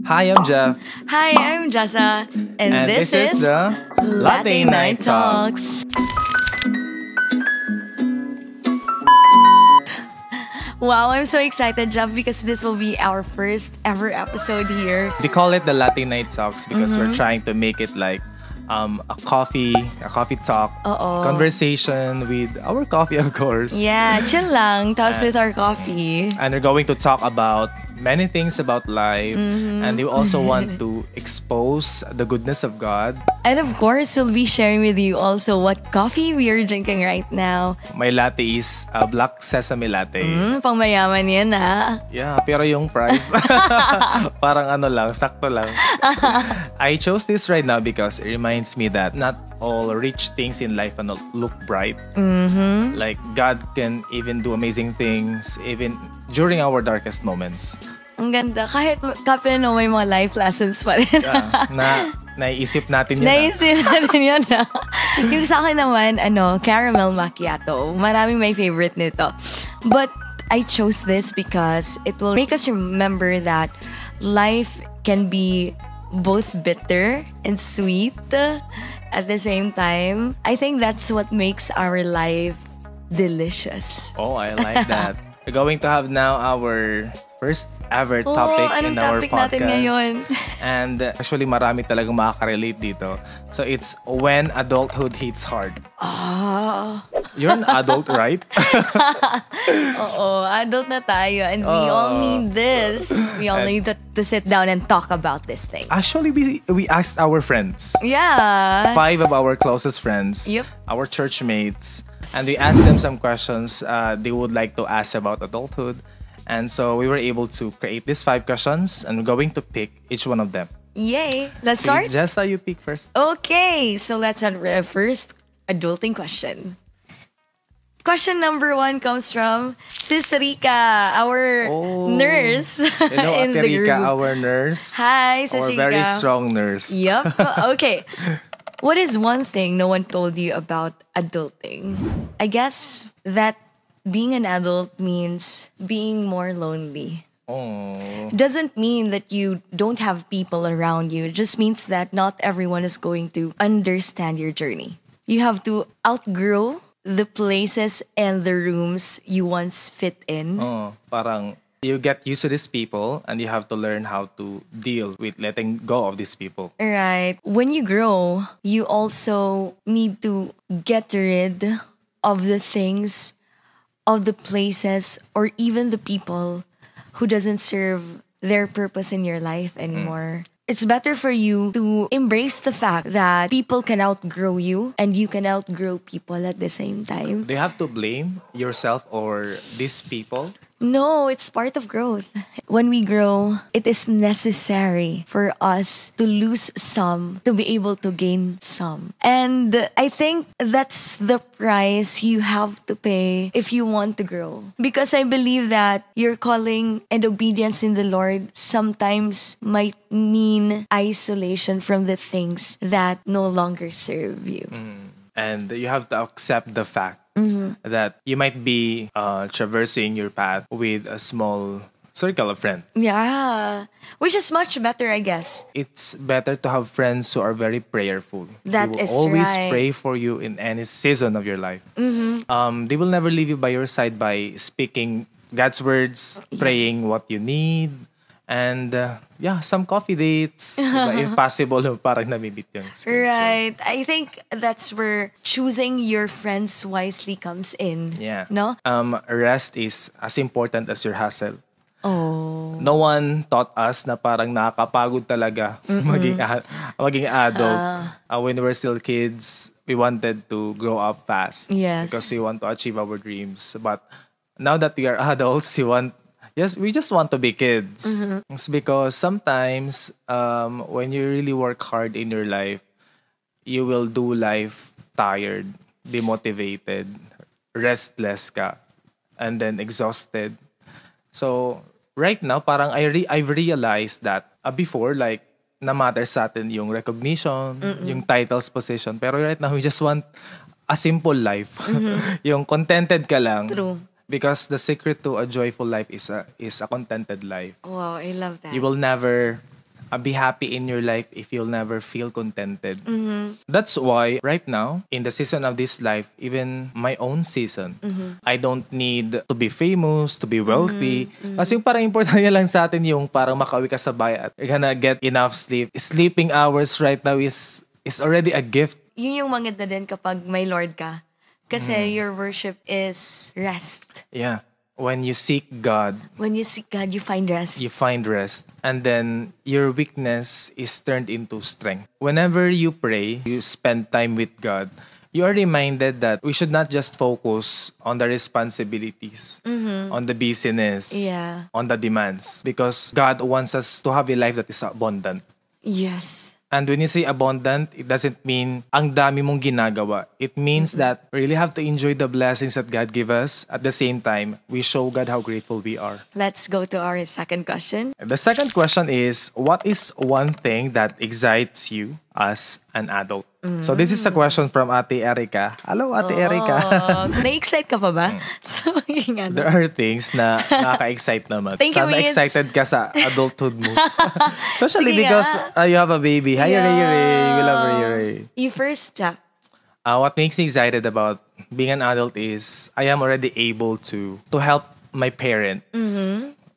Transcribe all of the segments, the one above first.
Hi, I'm Jeff, Hi, I'm Jessa, and and this this is is the Latte Latte Night Night Talk. Talks. Wow, I'm so excited, Jeff, because this will be our first ever episode here. We call it the Latte Night Talks because we're Mm-hmm. trying to make it like a coffee talk Oo. conversation with our coffee, of course. Yeah, chill lang, tapos with our coffee. And we're going to talk about many things about life, Mm-hmm. and we also want to expose the goodness of God. And of course, we'll be sharing with you also what coffee we are drinking right now. My latte is a black sesame latte. Pang mayaman yan, ha? Yeah, pero yung price, parang ano lang, sakto lang. I chose this right now because it reminds me that not all rich things in life ano, look bright. Like God can even do amazing things even during our darkest moments. Ang ganda. Kahit kape no, may mga life lessons pa rin. Naiisip natin yun. Naisip natin yun na. Yung sa akin naman, caramel macchiato. Maraming may favorite nito. But I chose this because it will make us remember that life can be both bitter and sweet at the same time. I think that's what makes our life delicious. Oh, I like that. We're going to have now our first ever topic in anong our topic podcast. natin ngayon? And actually, marami talagang makaka-relate dito. So it's when adulthood hits hard. Ah. You're an adult, right? Oo, adult na tayo and we all need this. We all need to sit down and talk about this thing. Actually, we asked our friends. Yeah. 5 of our closest friends, Yep. our church mates, and we asked them some questions they would like to ask about adulthood. And so we were able to create these 5 questions, and we're going to pick each one of them. Yay. Let's start? Jessa, you pick first. Okay, so let's start with the first adulting question. Question number 1 comes from Sis Rika, our nurse Hello, in Ate the Rica, group. our nurse. Hi, Sis Our Rika. very strong nurse. Yep. Okay. What is one thing no one told you about adulting? I guess that being an adult means being more lonely. Oh. Doesn't mean that you don't have people around you. It just means that not everyone is going to understand your journey. You have to outgrow the places and the rooms you once fit in. Oh, parang you get used to these people and you have to learn how to deal with letting go of these people. Right. When you grow, you also need to get rid of the things, of the places, or even the people who doesn't serve their purpose in your life anymore. It's better for you to embrace the fact that people can outgrow you and you can outgrow people at the same time. Do you have to blame yourself or these people? No, it's part of growth. When we grow, it is necessary for us to lose some to be able to gain some. And I think that's the price you have to pay if you want to grow. Because I believe that your calling and obedience in the Lord sometimes might mean isolation from the things that no longer serve you. And you have to accept the fact that you might be traversing your path with a small circle of friends. Yeah. Which is much better, I guess. It's better to have friends who are very prayerful. That They will is always right. pray for you in any season of your life. They will never leave you by your side by speaking God's words, praying what you need, and some coffee dates. Diba? If possible, parang namibit yung schedule. Right. I think that's where choosing your friends wisely comes in. Yeah. No? Rest is as important as your hustle. Oh. No one taught us na parang nakakapagod talaga maging adult. When we were still kids, we wanted to grow up fast. Yes. Because we want to achieve our dreams. But now that we are adults, we just want to be kids. It's because sometimes when you really work hard in your life, you will do life tired, demotivated, restless ka, and then exhausted. So, right now, parang I've realized that before, like, na matter sa atin yung recognition, yung titles, position. Pero right now, we just want a simple life. Yung contented ka lang. True. Because the secret to a joyful life is a contented life. Wow, I love that. You will never be happy in your life if you'll never feel contented. That's why right now, in the season of this life, even my own season, I don't need to be famous, to be wealthy. Kasi yung parang important niya lang sa atin yung parang makauwi ka sa bahay at you're gonna get enough sleep. Sleeping hours right now is already a gift. Yun yung maganda din kapag may Lord ka. Kasi your worship is rest. Yeah. When you seek God, When you seek God, you find rest. you find rest. And then your weakness is turned into strength. Whenever you pray, you spend time with God, you are reminded that we should not just focus on the responsibilities, on the busyness, Yeah. on the demands. Because God wants us to have a life that is abundant. Yes. And when you say abundant, it doesn't mean ang dami mong ginagawa. It means that we really have to enjoy the blessings that God give us. At the same time, we show God how grateful we are. Let's go to our second question. The second question is, what is one thing that excites you as an adult? So this is a question from Ate Erica. Hello, Ate Erica. Na-excite ka pa ba? So, maging ano? There are things na nakaka-excite naman. Thank you, Sana Mitz. excited ka sa adulthood mo. Especially Sige because nga. you have a baby. Hi, Yeah. Ray Ray. We love Ray Ray. You first, Jack. What makes me excited about being an adult is I am already able to help my parents.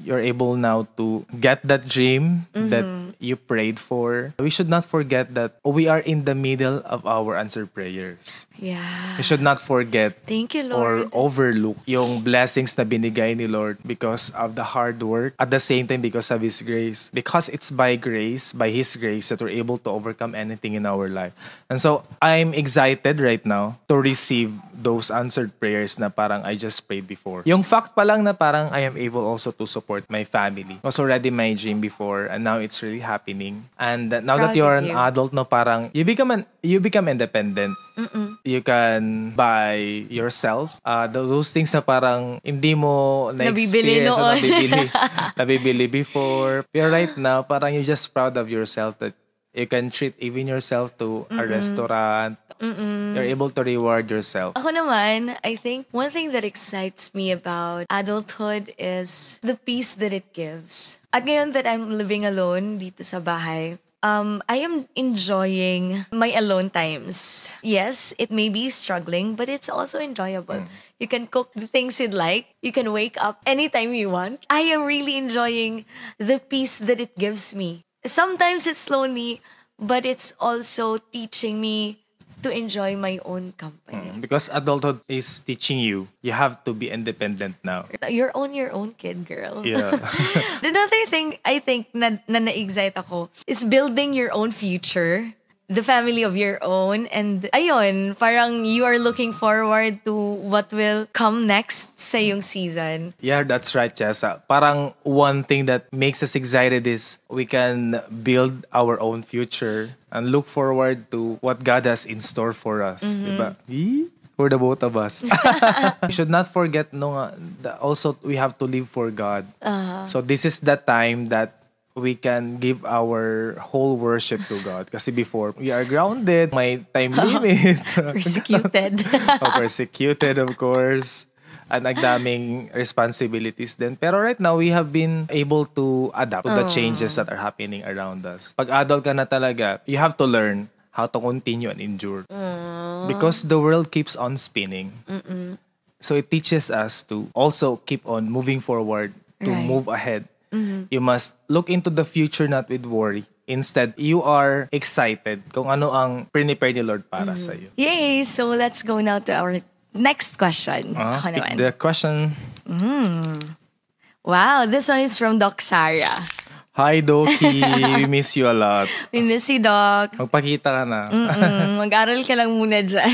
You're able now to get that dream that you prayed for. We should not forget that we are in the middle of our answered prayers. Yeah. We should not forget Thank you, or Lord. overlook yung blessings na binigay ni Lord because of the hard work, at the same time because of His grace. Because it's by grace, by His grace, that we're able to overcome anything in our life. And so, I'm excited right now to receive those answered prayers na parang I just prayed before. Yung fact pa lang na parang I am able also to support my family was already my dream before, and now it's really happening. And now that Proud you're of an you. adult, no, parang you become independent. You can buy yourself. Those things na parang hindi mo Nabibili na-experience o noon. nabibili before. Pero right now, parang you're just proud of yourself that you can treat even yourself to a restaurant. You're able to reward yourself. Ako naman, I think one thing that excites me about adulthood is the peace that it gives. At ngayon that I'm living alone dito sa bahay, I am enjoying my alone times. Yes, it may be struggling, but it's also enjoyable. You can cook the things you'd like. You can wake up anytime you want. I am really enjoying the peace that it gives me. Sometimes it's lonely, but it's also teaching me to enjoy my own company. Because adulthood is teaching you have to be independent now. You're on your own, kid, girl. Yeah. Another thing I think na-excite ako is building your own future, the family of your own, and ayun, parang you are looking forward to what will come next sa yung season. Yeah, that's right, Chessa. Parang one thing that makes us excited is we can build our own future and look forward to what God has in store for us. Diba? For the both of us. We should not forget also we have to live for God. So this is the time that we can give our whole worship to God. Kasi before, we are grounded, may time limit. Persecuted. Persecuted, of course. And nagdaming responsibilities din. Pero right now, we have been able to adapt to the changes that are happening around us. Pag adult ka na talaga, you have to learn how to continue and endure. Because the world keeps on spinning. So it teaches us to also keep on moving forward, to Right. move ahead. You must look into the future not with worry. Instead, you are excited kung ano ang prepare ni Lord para sa iyo. Yay! So let's go now to our next question. Ako naman. The question. Wow, this one is from Doc Sarah. Hi, Doki. We miss you a lot. We miss you, Doc. Magpakita ka na. Mag-aral ka lang muna dyan.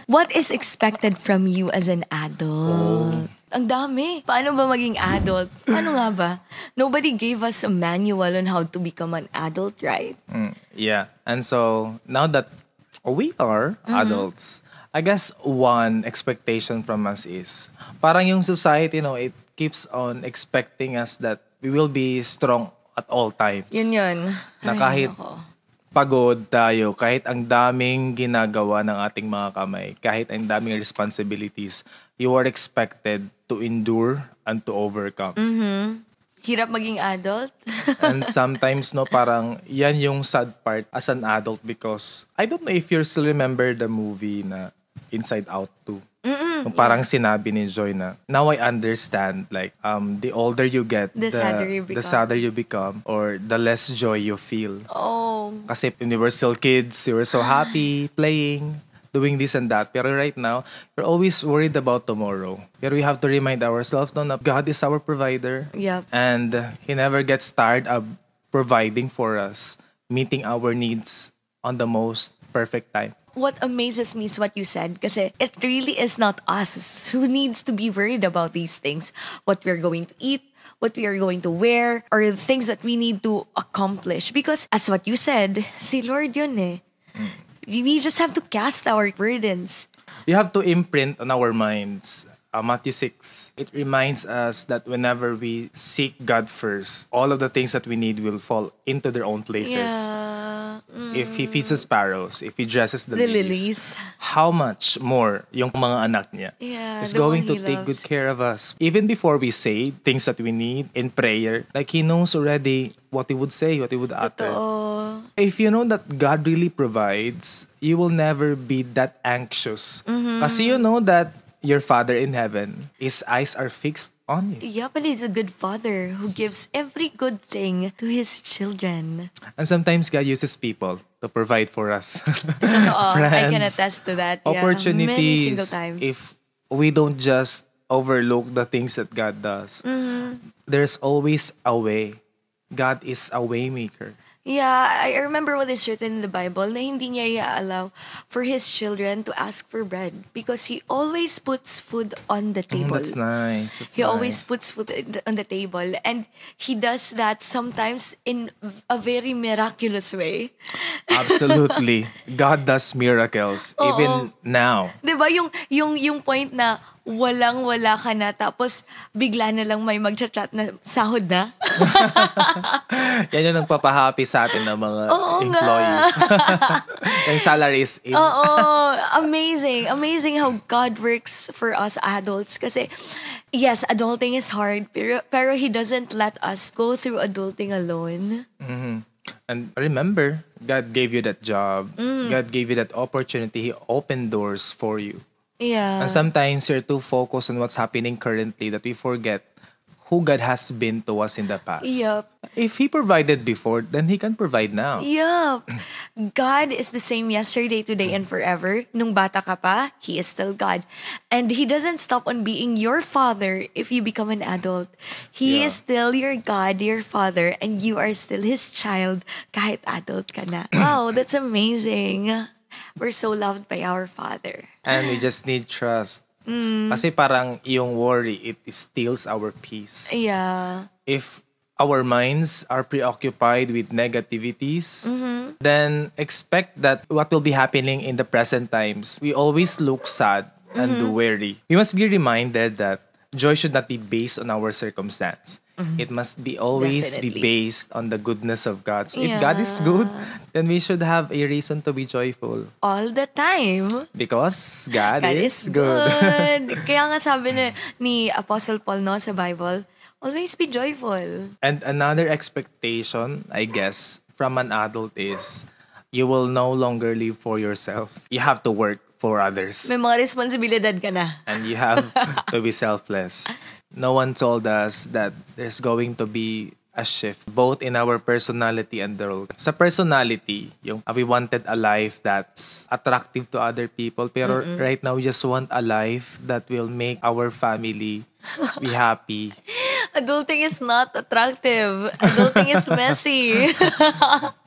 What is expected from you as an adult? Ang dami. Paano ba maging adult? Ano nga ba? Nobody gave us a manual on how to become an adult, right? Yeah. And so, now that we are adults, I guess one expectation from us is, parang yung society, it keeps on expecting us that we will be strong at all times. Yun. Na Ay, kahit nako. pagod tayo, kahit ang daming ginagawa ng ating mga kamay, kahit ang daming responsibilities, you are expected to endure and to overcome. Hirap maging adult. And sometimes, no, parang yan yung sad part as an adult because I don't know if you still remember the movie na Inside Out 2. Kung parang sinabi ni Joy na, now I understand, like, the older you get, The sadder you the become. sadder you become, or the less joy you feel. Oh, Kasi when we were still kids, we were so happy, playing, doing this and that. Pero right now, we're always worried about tomorrow. Pero we have to remind ourselves no, na God is our provider. Yep. And He never gets tired of providing for us, meeting our needs on the most perfect time. what amazes me is what you said, kasi it really is not us who needs to be worried about these things. What we're going to eat, what we are going to wear, or the things that we need to accomplish. Because as what you said, si Lord yun eh. We just have to cast our burdens. We have to imprint on our minds. Matthew 6, it reminds us that whenever we seek God first, all of the things that we need will fall into their own places. Yeah. If He feeds the sparrows, if He dresses the The lilies, lilies. how much more yung mga anak niya Yeah, is the going one to He take loves. good care of us. Even before we say things that we need in prayer, like He knows already what He would say, what He would utter. Totoo. If you know that God really provides, you will never be that anxious. Kasi you know that your Father in heaven, His eyes are fixed on you. Yep, and He's a good father who gives every good thing to His children. And sometimes God uses people to provide for us. Totoo. I can Friends, attest to that. Yeah. Many opportunities. single time. If we don't just overlook the things that God does, there's always a way. God is a way maker. Yeah, I remember what is written in the Bible na hindi niya i-allow for His children to ask for bread because He always puts food on the table. That's nice. That's He nice. always puts food on the table, and He does that sometimes in a very miraculous way. Absolutely. God does miracles even now. 'Di ba yung point na walang-wala ka na tapos bigla na lang may magchat-chat na sahod na? Yan yung nagpapahappy sa atin ng mga Oo nga. employees. Yung salary is in. Oo, amazing. Amazing how God works for us adults. Kasi, yes, adulting is hard, pero He doesn't let us go through adulting alone. And remember, God gave you that job. God gave you that opportunity. He opened doors for you. Yeah. And sometimes you're too focused on what's happening currently that we forget who God has been to us in the past. Yup. If He provided before, then He can provide now. Yup. God is the same yesterday, today, and forever. Nung bata ka pa, He is still God. And He doesn't stop on being your father if you become an adult. He Yeah. is still your God, your father, and you are still His child kahit adult ka na. Wow, that's amazing. We're so loved by our Father. And we just need trust. Kasi parang yung worry, it steals our peace. Yeah. If our minds are preoccupied with negativities, then expect that what will be happening in the present times, we always look sad and weary. We must be reminded that joy should not be based on our circumstance. It must be always be Definitely. based on the goodness of God. So if God is good, then we should have a reason to be joyful. All the time. Because God, God is is good. good. Kaya nga sabi ni Apostle Paul no, sa Bible, always be joyful. And another expectation, I guess, from an adult is you will no longer live for yourself. You have to work for others. May mga responsibilidad ka na. And you have to be selfless. No one told us that there's going to be a shift both in our personality and the role. Sa personality, yung we wanted a life that's attractive to other people. Pero right now, we just want a life that will make our family be happy. Adulting is not attractive. Adulting is messy.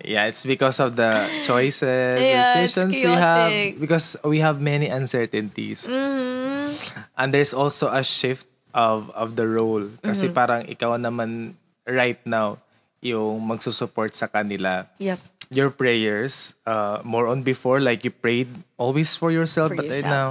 Yeah, it's because of the choices, Yeah, it's decisions we have. chaotic. Because we have many uncertainties. And there's also a shift of the role. Kasi parang ikaw naman right now yung magsusupport sa kanila. Yep. Your prayers, more on before, like you prayed always for yourself, For but right yourself. now,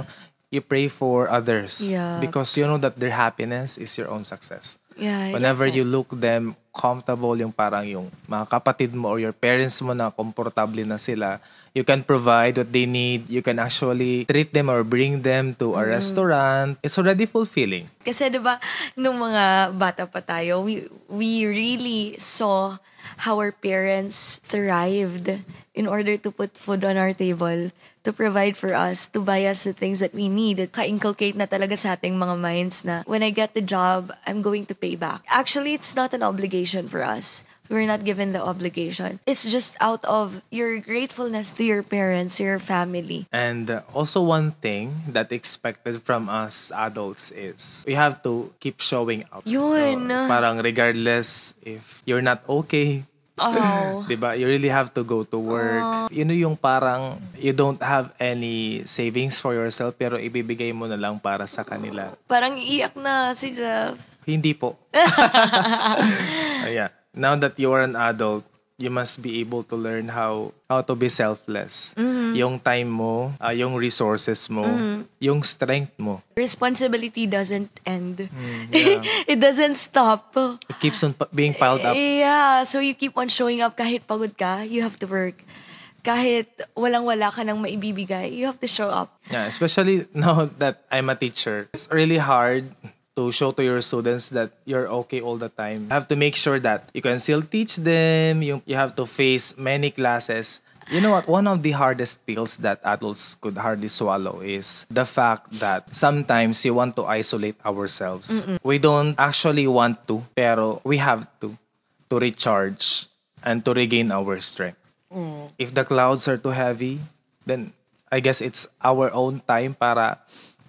you pray for others. Yeah. Because you know that their happiness is your own success. Yeah, I get Whenever that. you look them comfortable, yung parang yung mga kapatid mo or your parents mo na komportable na sila, you can provide what they need. You can actually treat them or bring them to a restaurant. It's already fulfilling. Kasi 'di ba nung mga bata pa tayo, we really saw how our parents thrived in order to put food on our table, to provide for us, to buy us the things that we need. Ka-inculcate na talaga sa ating mga minds na when I get the job, I'm going to pay back. Actually, it's not an obligation for us. We're not given the obligation. It's just out of your gratefulness to your parents, your family. And also one thing that expected from us adults is we have to keep showing up. Yun. Parang regardless if you're not okay, Oh. 'di ba? You really have to go to work. Yun yung parang you don't have any savings for yourself pero ibibigay mo na lang para sa kanila. Parang iiyak na si Jeff. Hindi po. Yeah. Now that you are an adult, you must be able to learn how to be selfless. Yung time mo, yung resources mo, yung strength mo. Responsibility doesn't end. Yeah. It doesn't stop. It keeps on being piled up. Yeah, so you keep on showing up kahit pagod ka, you have to work. Kahit walang-wala ka nang maibibigay, you have to show up. Yeah, especially now that I'm a teacher. It's really hard to show to your students that you're okay all the time. You have to make sure that you can still teach them. You have to face many classes. You know what? One of the hardest pills that adults could hardly swallow is the fact that sometimes we want to isolate ourselves. We don't actually want to, pero we have to recharge and to regain our strength. If the clouds are too heavy, then I guess it's our own time para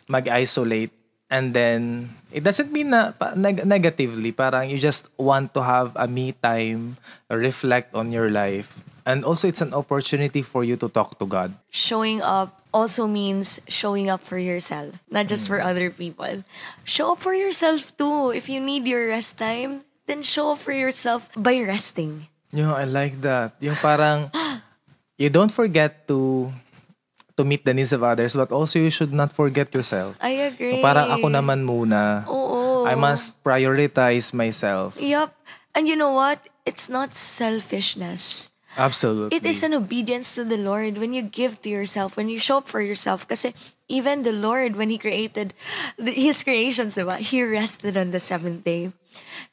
mag-isolate. And then, it doesn't mean na negatively. Parang you just want to have a me time, reflect on your life. And also, it's an opportunity for you to talk to God. Showing up also means showing up for yourself, not just for other people. Show up for yourself too. If you need your rest time, then show up for yourself by resting. I like that. Yung parang, you don't forget to meet the needs of others, but also you should not forget yourself. I agree. Parang ako naman muna. Oo. I must prioritize myself. Yup. And you know what? It's not selfishness. Absolutely. It is an obedience to the Lord when you give to yourself, when you show up for yourself. Kasi even the Lord, when He created His creations, diba? He rested on the seventh day.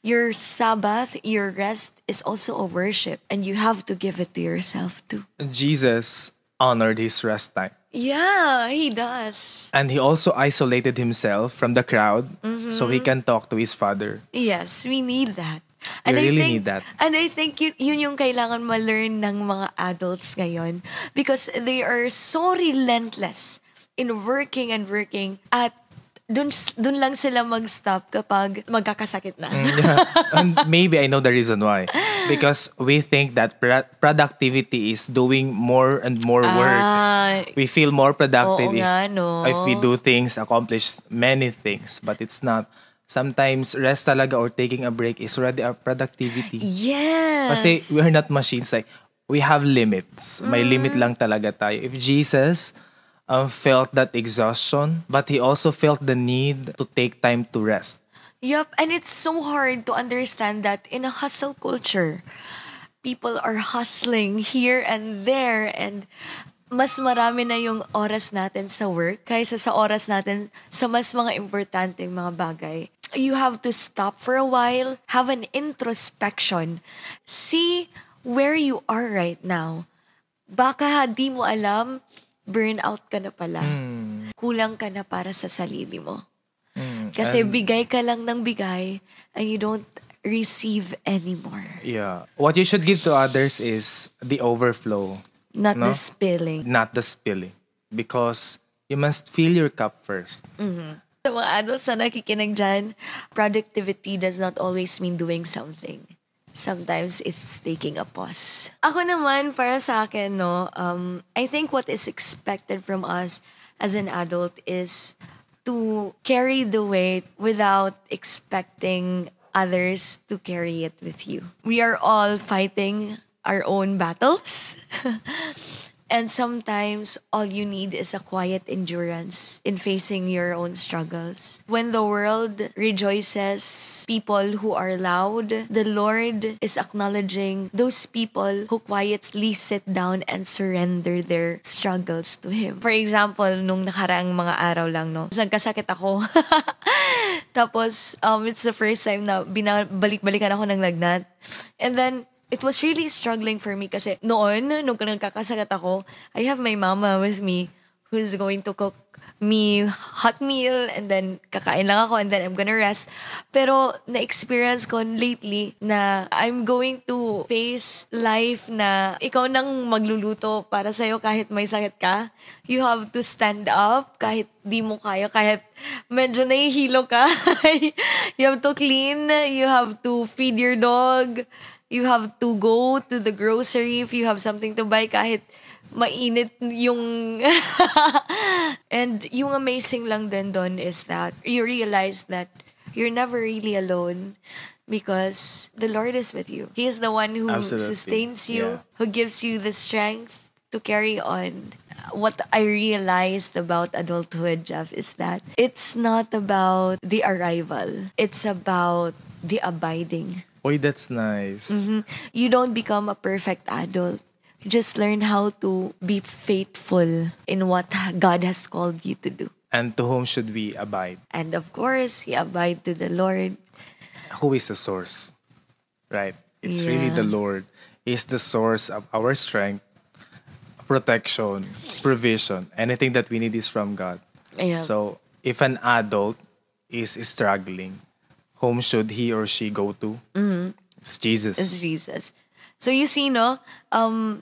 Your Sabbath, your rest is also a worship. And you have to give it to yourself too. Jesus honored his rest time. Yeah, He does. And he also isolated himself from the crowd so he can talk to his Father. Yes, we need that. We really need that. And I think yun yung kailangan ma-learn ng mga adults ngayon because they are so relentless in working and working at dun lang sila mag-stop kapag magkakasakit na. Yeah. And maybe I know the reason why. Because we think that productivity is doing more and more work. We feel more productive Oo nga, no? if we do things, accomplish many things. But it's not. Sometimes rest talaga or taking a break is already our productivity. Yes. Kasi we are not machines. Like, we have limits. May limit lang talaga tayo. If Jesus felt that exhaustion, but he also felt the need to take time to rest. Yup, and it's so hard to understand that in a hustle culture, people are hustling here and there and mas marami na yung oras natin sa work kaysa sa oras natin sa mas mga importanteng mga bagay. You have to stop for a while, have an introspection, see where you are right now. Baka di mo alam, burnout ka na pala. Kulang ka na para sa sarili mo. Kasi bigay ka lang ng bigay and you don't receive anymore. Yeah. What you should give to others is the overflow. Not the spilling. Not the spilling. Because you must fill your cup first. Sa mga adults na nakikinig dyan, productivity does not always mean doing something. Sometimes it's taking a pause. Ako naman, para sa akin, I think what is expected from us as an adult is to carry the weight without expecting others to carry it with you. We are all fighting our own battles. And sometimes all you need is a quiet endurance in facing your own struggles. When the world rejoices people who are loud, the Lord is acknowledging those people who quietly sit down and surrender their struggles to Him. For example, nung nakaraang mga araw lang, no, nagkasakit ako. Tapos, it's the first time na binabalik-balikan ako ng lagnat. And then, it was really struggling for me kasi noon, nung nagkakasakit ako, I have my mama with me who's going to cook me hot meal and then kakain lang ako and then I'm gonna rest. Pero na-experience ko lately na I'm going to face life na ikaw nang magluluto para sa'yo kahit may sakit ka. You have to stand up kahit di mo kaya, kahit medyo nahihilo ka. You have to clean, you have to feed your dog, you have to go to the grocery if you have something to buy kahit mainit yung... And yung amazing lang din doon is that you realize that you're never really alone because the Lord is with you. He is the one who Absolutely. sustains you, Yeah. who gives you the strength to carry on. What I realized about adulthood, Jeff, is that it's not about the arrival. It's about the abiding. Oy, that's nice. You don't become a perfect adult. You just learn how to be faithful in what God has called you to do. And to whom should we abide? And of course, you abide to the Lord. Who is the source? Right? It's really Yeah. the Lord. He's the source of our strength, protection, provision. Anything that we need is from God. Yeah. So, if an adult is struggling, whom should he or she go to? It's Jesus. Is Jesus. So you see, no,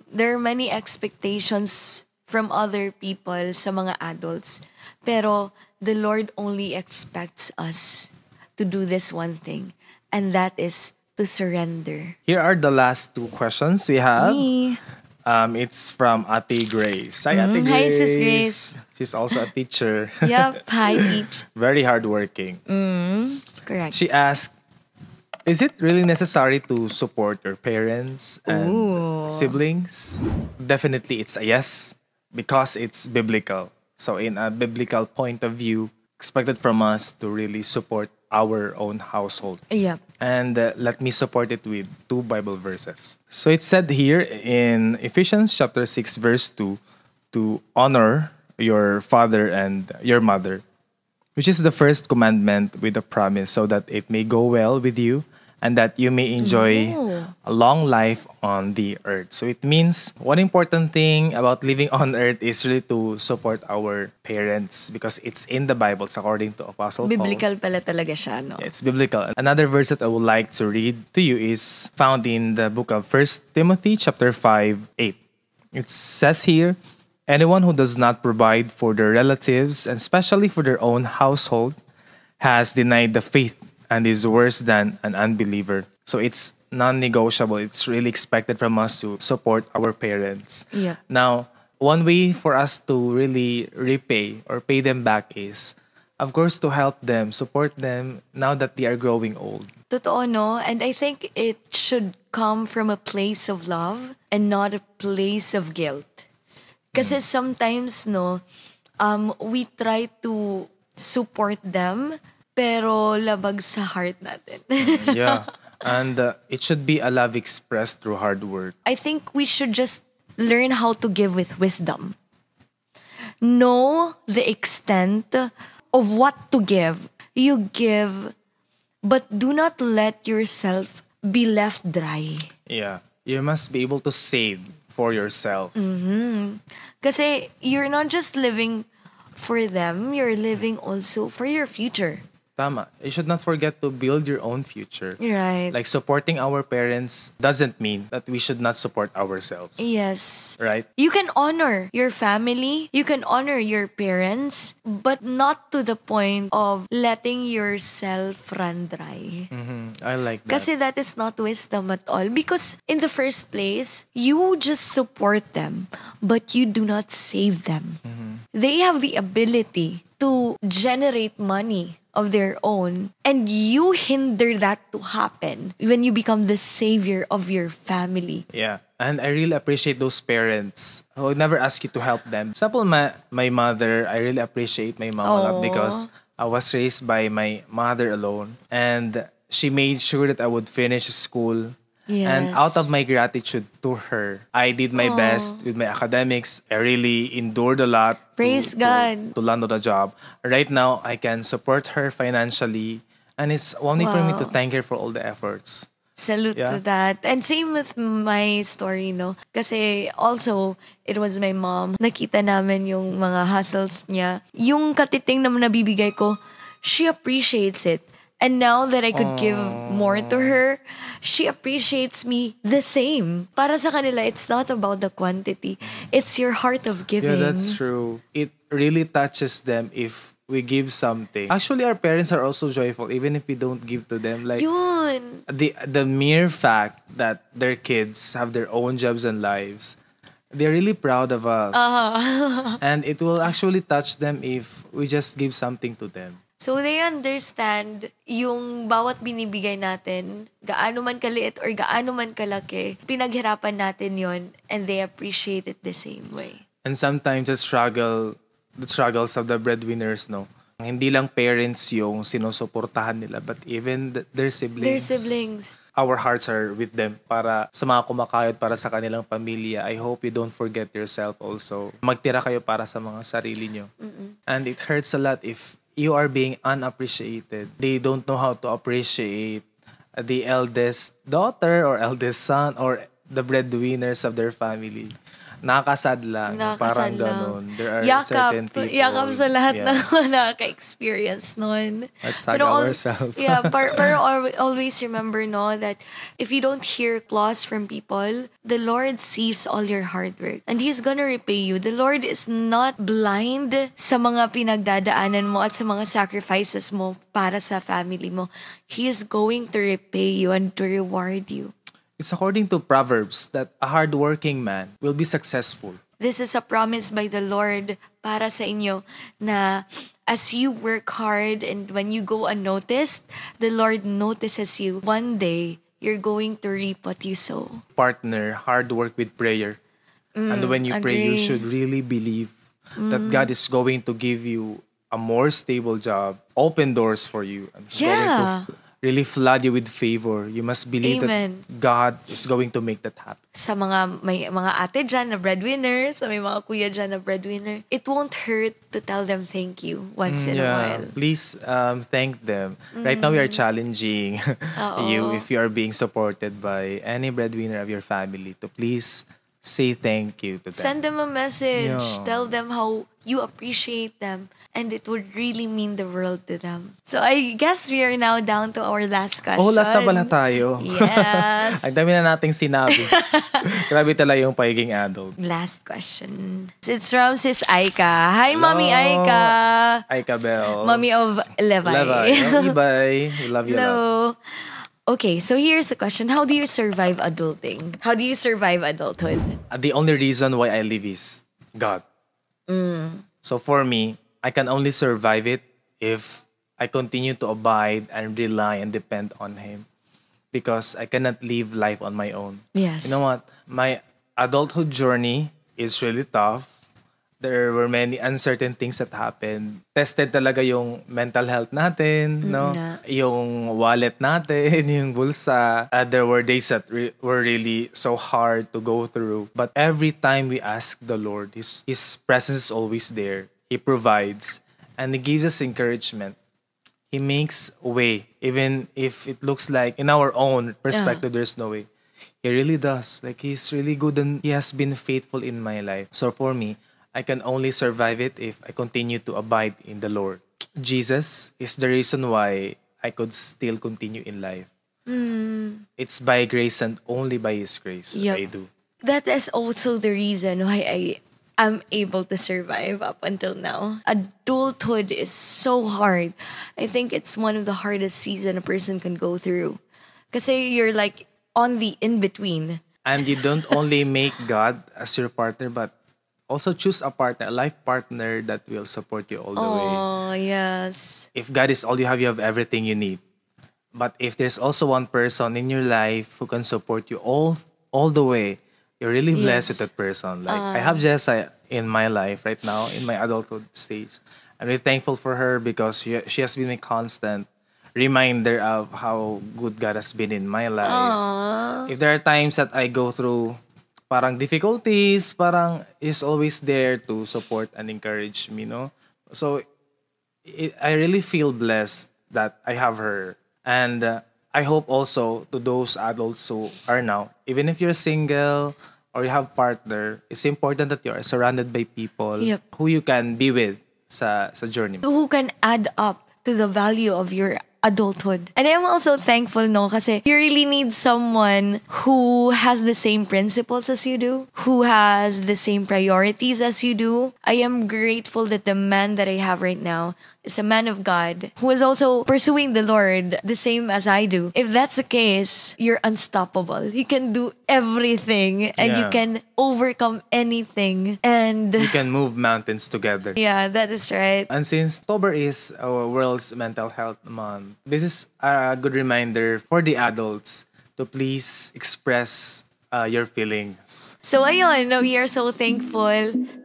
there are many expectations from other people sa mga adults. Pero the Lord only expects us to do this one thing. And that is to surrender. Here are the last two questions we have. Me. It's from Ate Grace. Hi, Ate Grace. Hi, Sis Grace. She's also a teacher. Yep. Hi, Teach. Very hardworking. Correct. She asked, is it really necessary to support your parents and siblings? Definitely, it's a yes, because it's biblical. So in a biblical point of view, expected from us to really support our own household. Yep. And let me support it with two Bible verses. So it's said here in Ephesians chapter 6 verse 2 to honor your father and your mother, which is the first commandment with a promise so that it may go well with you and that you may enjoy a long life on the earth. So it means one important thing about living on earth is really to support our parents because it's in the Bible, it's according to Apostle Paul. Biblical pala talaga siya, no? It's biblical. Another verse that I would like to read to you is found in the book of 1 Timothy chapter 5:8. It says here, anyone who does not provide for their relatives, and especially for their own household, has denied the faith and is worse than an unbeliever. So it's non-negotiable. It's really expected from us to support our parents. Yeah. Now, one way for us to really repay or pay them back is, of course, to help them, support them now that they are growing old. Totoo, no? And I think it should come from a place of love and not a place of guilt. Kasi sometimes, no, we try to support them, pero labag sa heart natin. Yeah. And it should be a love expressed through hard work. I think we should just learn how to give with wisdom. Know the extent of what to give. You give, but do not let yourself be left dry. Yeah. You must be able to save for yourself. Kasi you're not just living for them, you're living also for your future. Tama. You should not forget to build your own future. Right. Like supporting our parents doesn't mean that we should not support ourselves. Yes. Right? You can honor your family, you can honor your parents, but not to the point of letting yourself run dry. I like that. Kasi that is not wisdom at all. Because in the first place, you just support them, but you do not save them. They have the ability to generate money of their own, and you hinder that to happen when you become the savior of your family. Yeah. And I really appreciate those parents who never ask you to help them. Example, my mother, I really appreciate my mom a lot because I was raised by my mother alone. And she made sure that I would finish school. And out of Yes. my gratitude to her, I did my best with my academics. I really endured a lot Praise God. to land on a job. Right now, I can support her financially. And it's only for me to Wow. thank her for all the efforts. Salute to Yeah. that. And same with my story, no? Kasi also, it was my mom. Nakita namin yung mga hustles niya. Yung katiting naman nabibigay ko, she appreciates it. And now that I could give more to her, she appreciates me the same. Para sa kanila, it's not about the quantity. It's your heart of Yeah, giving. that's true. It really touches them if we give something. Actually, our parents are also joyful even if we don't give to them. Like Yun. the mere fact that their kids have their own jobs and lives, they're really proud of us. And it will actually touch them if we just give something to them. So they understand yung bawat binibigay natin, gaano man kaliit or gaano man kalaki, pinaghirapan natin yon and they appreciate it the same way. And sometimes the struggles of the breadwinners, no? Hindi lang parents yung sinusuportahan nila, but even their siblings. Their siblings. Our hearts are with them para sa mga kumakayod para sa kanilang pamilya. I hope you don't forget yourself also. Magtira kayo para sa mga sarili nyo. And it hurts a lot if you are being unappreciated. They don't know how to appreciate the eldest daughter or eldest son or the breadwinners of their family. Nakakasad lang. Parang Nakakasad lang. ganun. There are Yakap. certain people. Yakap sa lahat Yeah. ng nakaka-experience nun. Let's hug ourselves. Yeah, pero always remember, no, that if you don't hear applause from people, the Lord sees all your hard work. And He's gonna repay you. The Lord is not blind sa mga pinagdadaanan mo at sa mga sacrifices mo para sa family mo. He is going to repay you and to reward you. It's according to Proverbs that a hardworking man will be successful. This is a promise by the Lord para sa inyo na as you work hard and when you go unnoticed, the Lord notices you. One day, you're going to reap what you sow. Partner hard work with prayer. And when you pray, you agree. should really believe that God is going to give you a more stable job, open doors for you, and is going Yeah. to really flood you with favor. You must believe Amen. that God is going to make that happen. Sa may mga ate dyan na breadwinner, sa may mga kuya dyan na breadwinner, it won't hurt to tell them thank you once in a while. Please thank them. Right now, we are challenging you if you are being supported by any breadwinner of your family to please say thank you to them. Send them a message. Yeah. Tell them how you appreciate them. And it would really mean the world to them. So I guess we are now down to our last question. Oh, last na pala tayo. Yes. Ang dami na nating sinabi. Grabe talaga yung pagiging adult. Last question. It's from Sis Aika. Hi, Hello. Mommy Aika. Aika Bells. Mommy of Levi. Ibay. We love you a lot. Hello. Okay, so here's the question. How do you survive adulting? How do you survive adulthood? The only reason why I live is God. So for me, I can only survive it if I continue to abide and rely and depend on Him. Because I cannot live life on my own. Yes. You know what? My adulthood journey is really tough. There were many uncertain things that happened. Tested talaga yung mental health natin, no? nga. Yung wallet natin, yung bulsa. There were days that were really so hard to go through. But every time we ask the Lord, His presence is always there. He provides. And He gives us encouragement. He makes a way. Even if it looks like in our own perspective, there's no way. He really does. Like, He's really good and He has been faithful in my life. So for me, I can only survive it if I continue to abide in the Lord. Jesus is the reason why I could still continue in life. It's by grace and only by His grace Yup. I do. That is also the reason why I am able to survive up until now. Adulthood is so hard. I think it's one of the hardest season a person can go through. Kasi you're like on the in-between. And you don't only make God as your partner, but also choose a partner, a life partner that will support you all the way. Oh, yes. If God is all you have everything you need. But if there's also one person in your life who can support you all the way, you're really blessed Yes. with that person. Like I have Jessa in my life right now, in my adulthood stage. I'm really thankful for her because she has been a constant reminder of how good God has been in my life. Aww. If there are times that I go through parang difficulties, parang is always there to support and encourage me, no? So I really feel blessed that I have her. And I hope also to those adults who are now, even if you're single or you have partner, it's important that you are surrounded by people Yep. who you can be with sa journey mo. Who can add up to the value of your adulthood. And I'm also thankful, no, kasi you really need someone who has the same principles as you do, who has the same priorities as you do. I am grateful that the man that I have right now is a man of God who is also pursuing the Lord the same as I do. If that's the case, you're unstoppable. You can do everything and you Yeah. can overcome anything. And You can move mountains together. yeah, that is right. And since October is our World's Mental Health Month, this is a good reminder for the adults to please express your feelings. So ayun, we are so thankful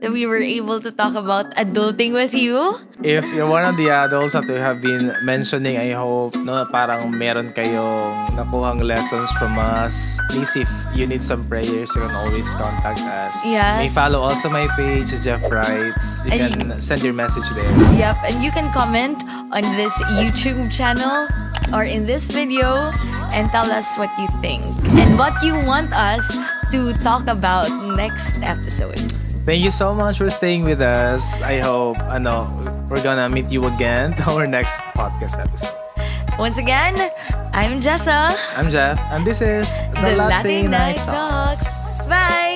that we were able to talk about adulting with you. If you're one of the adults that we have been mentioning, I hope no parang meron kayong nakuhang lessons from us. Please, if you need some prayers, you can always contact us. Yes. May follow also my page, Jeff Wrights. You And can send your message there. Yep, and you can comment on this YouTube channel or in this video and tell us what you think and what you want us to talk about next episode. Thank you so much for staying with us. I hope we're gonna meet you again to our next podcast episode. Once again, I'm Jessa. I'm Jeff, and this is The Latte Night Talks. Bye!